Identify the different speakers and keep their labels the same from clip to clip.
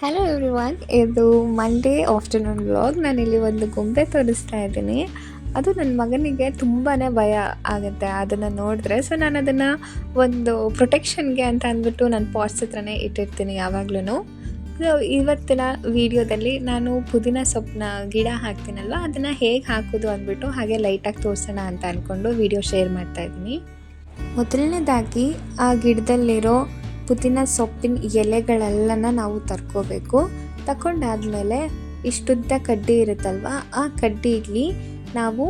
Speaker 1: Hello everyone, ಇದು Monday afternoon vlog. ನಾನಿಲ್ಲಿ ಒಂದು ಗೊಂಬೆ ತೋರಿಸ್ತಾ ಇದ್ದೀನಿ. ಅದು ನನ್ನ ಮಗನಿಗೆ ತುಂಬಾ ಭಯ ಆಗುತ್ತೆ ಅದನ್ನು ನೋಡಿದ್ರೆ. ಸೊ ನಾನು ಅದನ್ನು ಒಂದು ಪ್ರೊಟೆಕ್ಷನ್ಗೆ ಅಂತ ಅಂದ್ಬಿಟ್ಟು ನನ್ನ ಪಾಟ್ಸ್ ಹತ್ರನೇ ಇಟ್ಟಿರ್ತೀನಿ ಯಾವಾಗ್ಲೂ. ಸೊ ಇವತ್ತಿನ ವಿಡಿಯೋದಲ್ಲಿ ನಾನು ಪುದೀನ ಸೊಪ್ಪನ್ನ ಗಿಡ ಹಾಕ್ತೀನಲ್ವ, ಅದನ್ನು ಹೇಗೆ ಹಾಕೋದು ಅಂದ್ಬಿಟ್ಟು ಹಾಗೆ ಲೈಟಾಗಿ ತೋರಿಸೋಣ ಅಂತ ಅಂದ್ಕೊಂಡು ವಿಡಿಯೋ ಶೇರ್ ಮಾಡ್ತಾಯಿದ್ದೀನಿ. ಮೊದಲನೇದಾಗಿ ಆ ಗಿಡದಲ್ಲಿರೋ ಪುದೀನ ಸೊಪ್ಪಿನ ಎಲೆಗಳೆಲ್ಲನ ನಾವು ತರ್ಕೋಬೇಕು. ತಗೊಂಡಾದ್ಮೇಲೆ ಇಷ್ಟುದ್ದ ಕಡ್ಡಿ ಇರುತ್ತಲ್ವ, ಆ ಕಡ್ಡಿಲಿ ನಾವು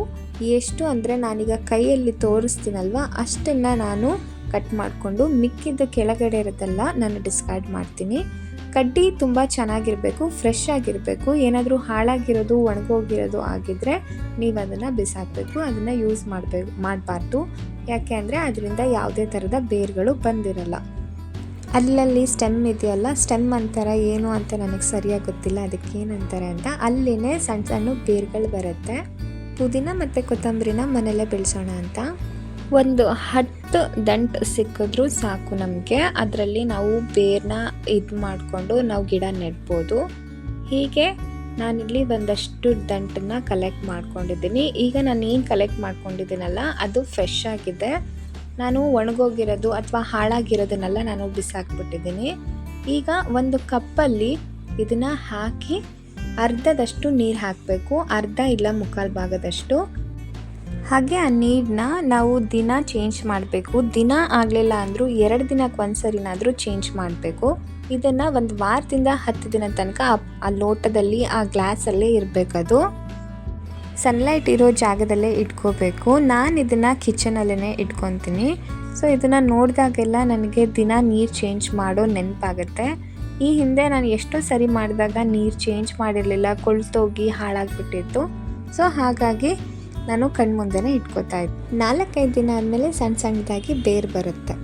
Speaker 1: ಎಷ್ಟು ಅಂದರೆ ನಾನೀಗ ಕೈಯಲ್ಲಿ ತೋರಿಸ್ತೀನಲ್ವ ಅಷ್ಟನ್ನು ನಾನು ಕಟ್ ಮಾಡಿಕೊಂಡು ಮಿಕ್ಕಿದ ಕೆಳಗಡೆ ಇರೋದೆಲ್ಲ ನಾನು ಡಿಸ್ಕಾರ್ಡ್ ಮಾಡ್ತೀನಿ. ಕಡ್ಡಿ ತುಂಬ ಚೆನ್ನಾಗಿರಬೇಕು, ಫ್ರೆಶ್ ಆಗಿರಬೇಕು. ಏನಾದರೂ ಹಾಳಾಗಿರೋದು ಒಣಗೋಗಿರೋದು ಆಗಿದ್ದರೆ ನೀವು ಅದನ್ನು ಬಿಸಾಕಬೇಕು, ಅದನ್ನು ಯೂಸ್ ಮಾಡಬಾರ್ದು. ಯಾಕೆ ಅಂದರೆ ಅದರಿಂದ ಯಾವುದೇ ಥರದ ಬೇರುಗಳು ಬಂದಿರಲ್ಲ. ಅಲ್ಲಲ್ಲಿ ಸ್ಟೆಮ್ ಇದೆಯಲ್ಲ, ಸ್ಟೆಮ್ ಅಂತಾರೆ ಏನು ಅಂತ ನನಗೆ ಸರಿಯಾಗಿ ಗೊತ್ತಿಲ್ಲ ಅದಕ್ಕೆ ಏನಂತಾರೆ ಅಂತ. ಅಲ್ಲಿನೇ ಸಣ್ಣ ಸಣ್ಣ ಬೇರುಗಳು ಬರುತ್ತೆ. ಪುದೀನ ಮತ್ತು ಕೊತ್ತಂಬರಿನ ಮನೆಯಲ್ಲೇ ಬೆಳೆಸೋಣ ಅಂತ ಒಂದು 10 ದಂಟು ಸಿಕ್ಕಿದ್ರೂ ಸಾಕು ನಮಗೆ. ಅದರಲ್ಲಿ ನಾವು ಬೇರನ್ನ ಇದು ಮಾಡಿಕೊಂಡು ನಾವು ಗಿಡ ನೆಡ್ಬೋದು. ಹೀಗೆ ನಾನಿಲ್ಲಿ ಒಂದಷ್ಟು ದಂಟನ್ನು ಕಲೆಕ್ಟ್ ಮಾಡ್ಕೊಂಡಿದ್ದೀನಿ. ಈಗ ನಾನು ಏನು ಕಲೆಕ್ಟ್ ಮಾಡ್ಕೊಂಡಿದ್ದೀನಲ್ಲ ಅದು ಫ್ರೆಶ್ ಆಗಿದೆ. ನಾನು ಒಣಗೋಗಿರೋದು ಅಥವಾ ಹಾಳಾಗಿರೋದನ್ನೆಲ್ಲ ನಾನು ಬಿಸಾಕ್ಬಿಟ್ಟಿದ್ದೀನಿ. ಈಗ ಒಂದು ಕಪ್ಪಲ್ಲಿ ಇದನ್ನು ಹಾಕಿ ಅರ್ಧದಷ್ಟು ನೀರು ಹಾಕಬೇಕು, ಅರ್ಧ ಇಲ್ಲ ಮುಕ್ಕಾಲು ಭಾಗದಷ್ಟು. ಹಾಗೆ ಆ ನೀರನ್ನ ನಾವು ದಿನ ಚೇಂಜ್ ಮಾಡಬೇಕು. ದಿನ ಆಗಲಿಲ್ಲ ಅಂದರೂ 2 ದಿನಕ್ಕೆ ಒಂದ್ಸರಿನಾದರೂ ಚೇಂಜ್ ಮಾಡಬೇಕು. ಇದನ್ನು ಒಂದು ವಾರದಿಂದ 10 ದಿನ ತನಕ ಆ ಲೋಟದಲ್ಲಿ ಆ ಗ್ಲಾಸಲ್ಲೇ ಇರಬೇಕದು. ಸನ್ಲೈಟ್ ಇರೋ ಜಾಗದಲ್ಲೇ ಇಟ್ಕೋಬೇಕು. ನಾನು ಇದನ್ನು ಕಿಚನಲ್ಲೇ ಇಟ್ಕೊತೀನಿ. ಸೊ ಇದನ್ನು ನೋಡಿದಾಗೆಲ್ಲ ನನಗೆ ದಿನ ನೀರು ಚೇಂಜ್ ಮಾಡೋ ನೆನಪಾಗುತ್ತೆ. ಈ ಹಿಂದೆ ನಾನು ಎಷ್ಟೋ ಸರಿ ಮಾಡಿದಾಗ ನೀರು ಚೇಂಜ್ ಮಾಡಿರಲಿಲ್ಲ, ಕೊಳ್ತೋಗಿ ಹಾಳಾಗಿಬಿಟ್ಟಿತ್ತು. ಸೊ ಹಾಗಾಗಿ ನಾನು ಕಣ್ಮುಂದೆನೇ ಇಟ್ಕೋತಾ ಇದ್ದೆ. 4-5 ದಿನ ಆದಮೇಲೆ ಸಣ್ಣದಾಗಿ ಬೇರು ಬರುತ್ತೆ.